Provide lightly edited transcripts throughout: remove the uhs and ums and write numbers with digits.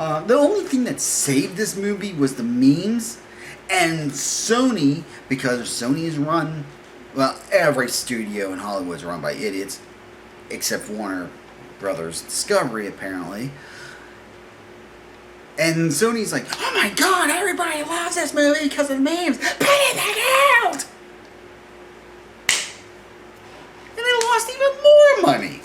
The only thing that saved this movie was the memes, and Sony, because Sony is run, well, every studio in Hollywood is run by idiots, except Warner Brothers Discovery, apparently. And Sony's like, oh my god, everybody loves this movie because of the memes. Put it out! And they lost even more money.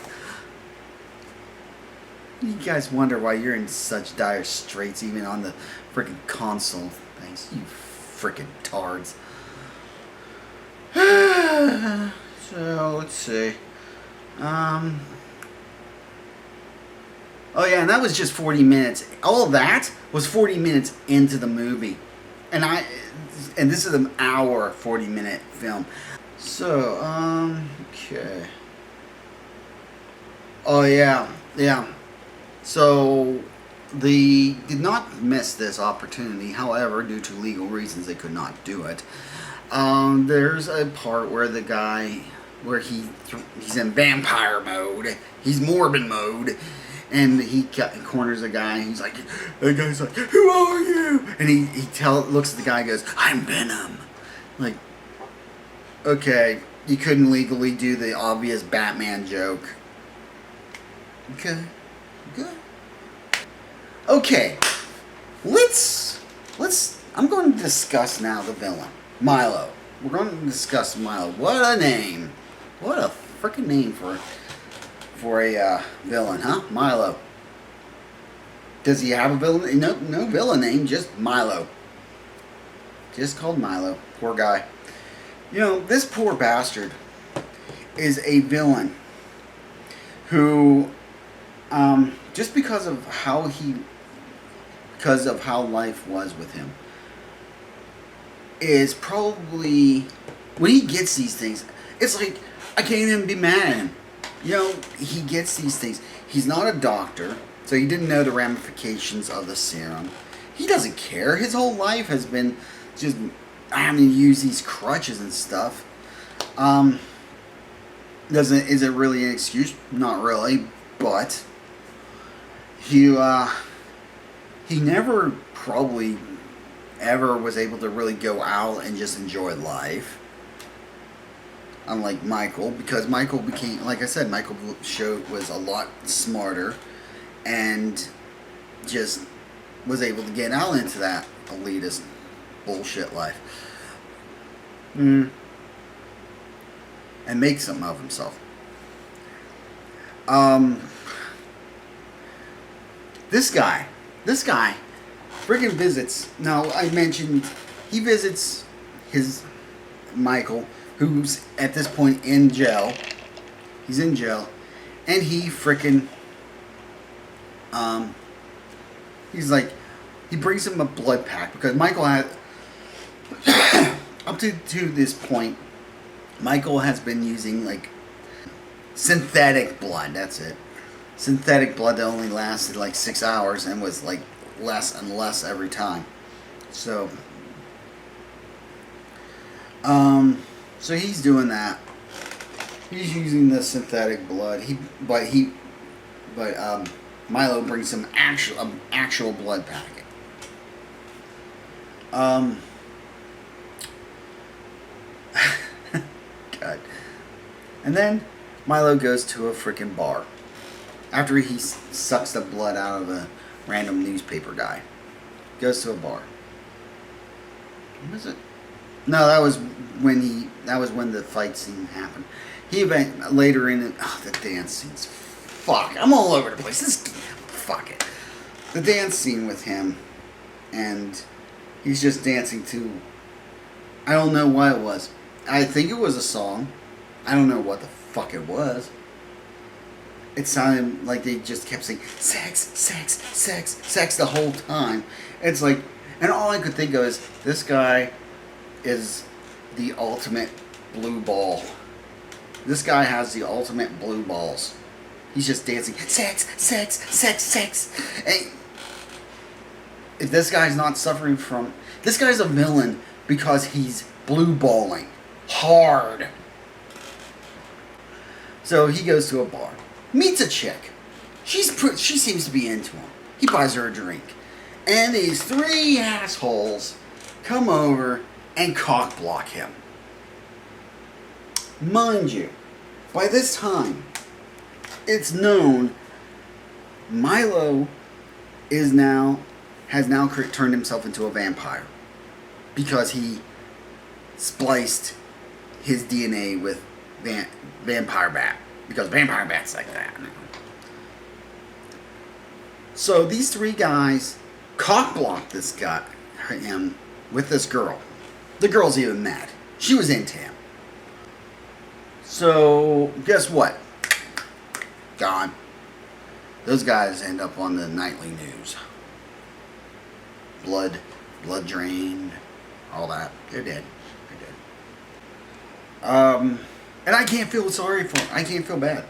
You guys wonder why you're in such dire straits even on the freaking console. Thanks, you freaking tards. So, let's see. Oh yeah, and that was just 40 minutes. All that was 40 minutes into the movie. And this is an hour, 40-minute film. So, okay. Oh yeah. So, they did not miss this opportunity. However, due to legal reasons, they could not do it. There's a part where the guy, where he's in vampire mode. He's Morbin mode. And he corners a guy, and he's like, the guy's like, who are you? And he looks at the guy and goes, I'm Venom. Like, okay, you couldn't legally do the obvious Batman joke. Okay, good. Okay, let's, I'm going to discuss now the villain, Milo. We're going to discuss Milo. What a name. What a freaking name for a villain, huh? Milo. Does he have a villain? No villain name, just Milo. Just called Milo. Poor guy. You know, this poor bastard is a villain who, just because of how life was with him, is probably, when he gets these things, it's like, I can't even be mad at him. You know, he gets these things. He's not a doctor, so he didn't know the ramifications of the serum. He doesn't care. His whole life has been just having to use these crutches and stuff. Is it really an excuse? Not really, but he never probably ever was able to really go out and just enjoy life. Unlike Michael, because Michael became, like I said, Michael was a lot smarter and just was able to get out into that elitist bullshit life. And make something of himself. This guy friggin' visits, now I mentioned, he visits his Michael, who's at this point in jail. He's in jail. And he frickin', he's like, he brings him a blood pack, because Michael had, up to this point, Michael has been using, like, synthetic blood, that's it. Synthetic blood that only lasted, like, 6 hours, and was, like, less and less every time. So, so he's doing that. He's using the synthetic blood. But Milo brings some actual blood packet. God. And then Milo goes to a freaking bar after he sucks the blood out of a random newspaper guy. Goes to a bar. What was it? No, that was when the fight scene happened. Later in it, the dance scenes. Fuck, I'm all over the place. Fuck it. The dance scene with him, and he's just dancing to, I don't know what it was. I think it was a song. I don't know what the fuck it was. It sounded like they just kept saying sex, sex, sex, sex the whole time. It's like, and all I could think of is, this guy is the ultimate blue ball. This guy has the ultimate blue balls. He's just dancing, sex, sex, sex, sex. And if this guy's not suffering from, this guy's a villain because he's blue balling hard. So he goes to a bar, meets a chick. She seems to be into him. He buys her a drink. And these three assholes come over and cock block him. Mind you, by this time, it's known Milo has now turned himself into a vampire because he spliced his DNA with vampire bat, because vampire bats like that. So these three guys cock blocked him with this girl. The girl's even mad. She was into him. So guess what? Gone. Those guys end up on the nightly news. Blood drained, all that. They're dead. And I can't feel sorry for him. I can't feel bad.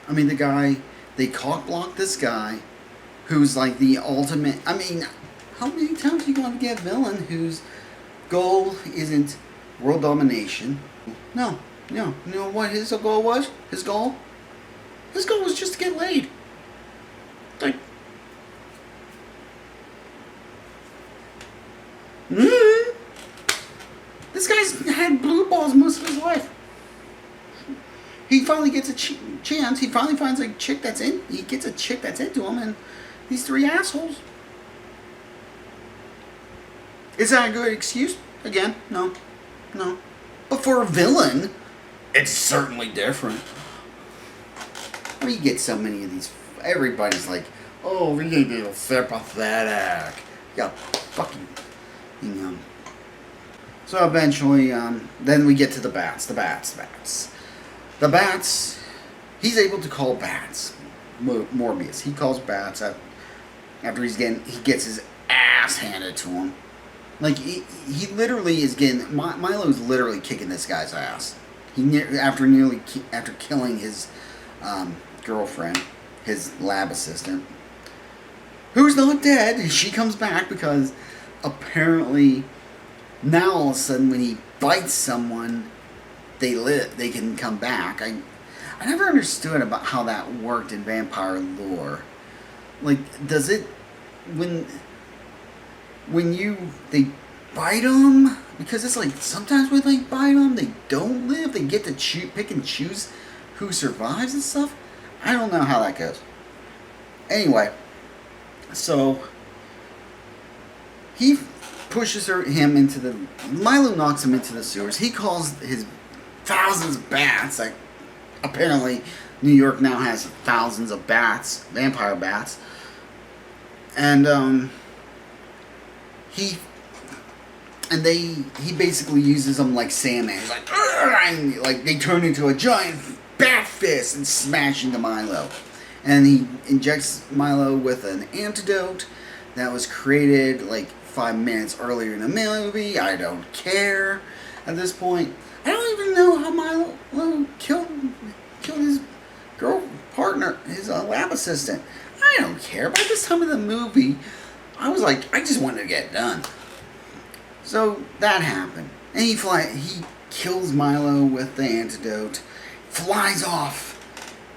I mean, they cock blocked this guy who's like the ultimate. I mean, how many times are you going to get a villain whose goal isn't world domination? No. You know what his goal was? His goal was just to get laid. Like, this guy's had blue balls most of his life. He finally gets a chance. He finally finds a chick that's in. He gets a chick that's into him, and these three assholes. Is that a good excuse? Again, no. But for a villain, it's certainly different. I mean, you get so many of these. Everybody's like, oh, we need to be sympathetic. Yeah, fucking, So eventually, then we get to the bats. The bats. He's able to call bats. Morbius. He calls bats after he gets his ass handed to him. Like he literally is getting. Milo's literally kicking this guy's ass. After killing his girlfriend, his lab assistant, who's not dead. She comes back because apparently now all of a sudden when he bites someone, they live. They can come back. I never understood about how that worked in vampire lore. Like, does it when they bite them? Because it's like sometimes when they bite them, they don't live. They get to pick and choose who survives and stuff. I don't know how that goes. Anyway, so he pushes him into the. Milo knocks him into the sewers. He calls his thousands of bats. Like, apparently, New York now has thousands of bats, vampire bats, and he basically uses them like Sandman. He's like, and like they turn into a giant bat fist and smash into Milo. And he injects Milo with an antidote that was created like 5 minutes earlier in the movie. I don't care at this point. I don't even know how Milo killed his girl partner, his lab assistant. I don't care. By this time of the movie, I was like, I just wanted to get done. So that happened. And he kills Milo with the antidote, flies off,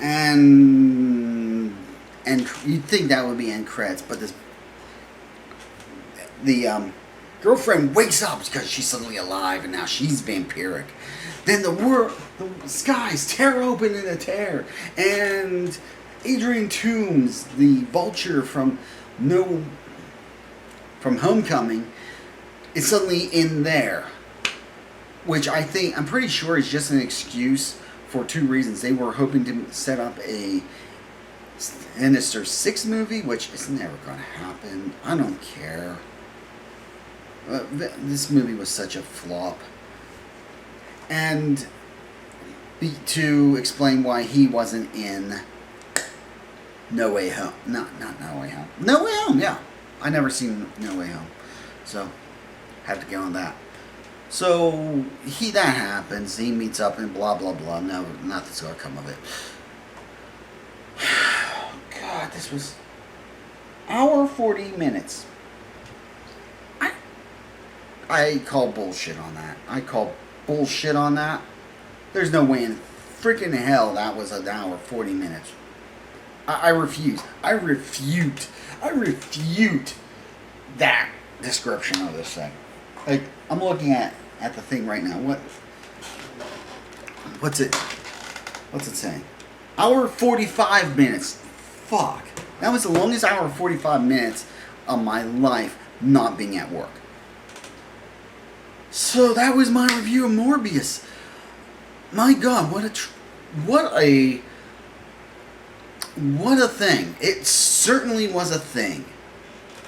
and you'd think that would be end credits, but the girlfriend wakes up because she's suddenly alive and now she's vampiric. Then the skies tear open in a tear, and Adrian Toomes, the vulture from Homecoming, is suddenly in there, which I'm pretty sure is just an excuse for two reasons. They were hoping to set up a Sinister Six movie, which is never going to happen. I don't care. This movie was such a flop. And to explain why he wasn't in No Way Home. Not No Way Home. No Way Home, yeah. I never seen No Way Home. So, had to get on that. So, that happens. He meets up and blah, blah, blah. No, nothing's going to come of it. God, this was hour 40 minutes. I call bullshit on that. There's no way in freaking hell that was an hour 40 minutes. I refuse. I refute that description of this thing. Like, I'm looking at the thing right now. What's it saying? Hour 45 minutes. Fuck. That was the longest hour 45 minutes of my life not being at work. So that was my review of Morbius. My God, what a thing. It certainly was a thing.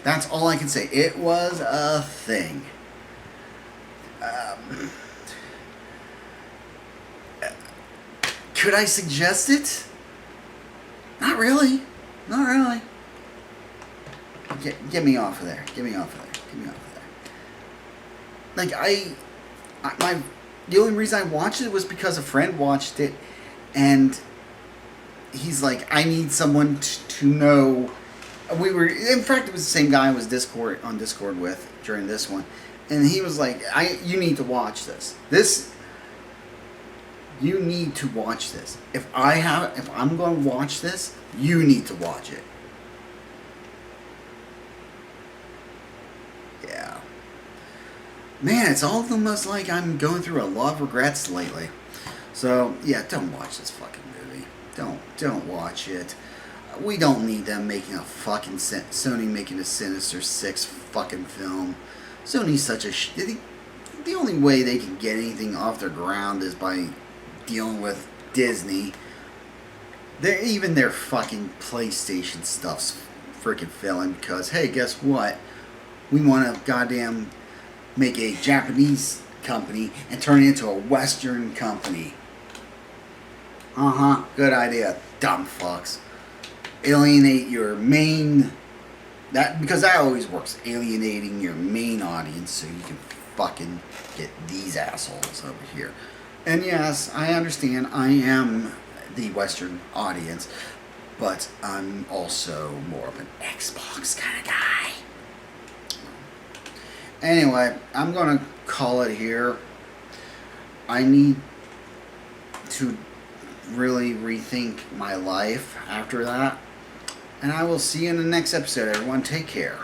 That's all I can say. It was a thing. Could I suggest it? Not really. Not really. Get me off of there. Get me off of there. Get me off of there. Like, the only reason I watched it was because a friend watched it, and he's like, I need someone to know. In fact, it was the same guy I was on Discord with during this one, and he was like, you need to watch this. You need to watch this. If I'm going to watch this, you need to watch it. Yeah. Man, it's almost like I'm going through a lot of regrets lately. So, yeah, don't watch this fucking movie. Don't watch it. We don't need them making a fucking Sony making a Sinister Six fucking film. Sony's such a the only way they can get anything off their ground is by dealing with Disney. Even their fucking PlayStation stuff's freaking failing because, hey, guess what? We want to goddamn make a Japanese company and turn it into a Western company. Good idea, dumb fucks. Alienate your main... because that always works. Alienating your main audience so you can fucking get these assholes over here. And yes, I understand I am the Western audience, but I'm also more of an Xbox kind of guy. Anyway, I'm going to call it here. I need to really rethink my life after that. And I will see you in the next episode. Everyone, take care.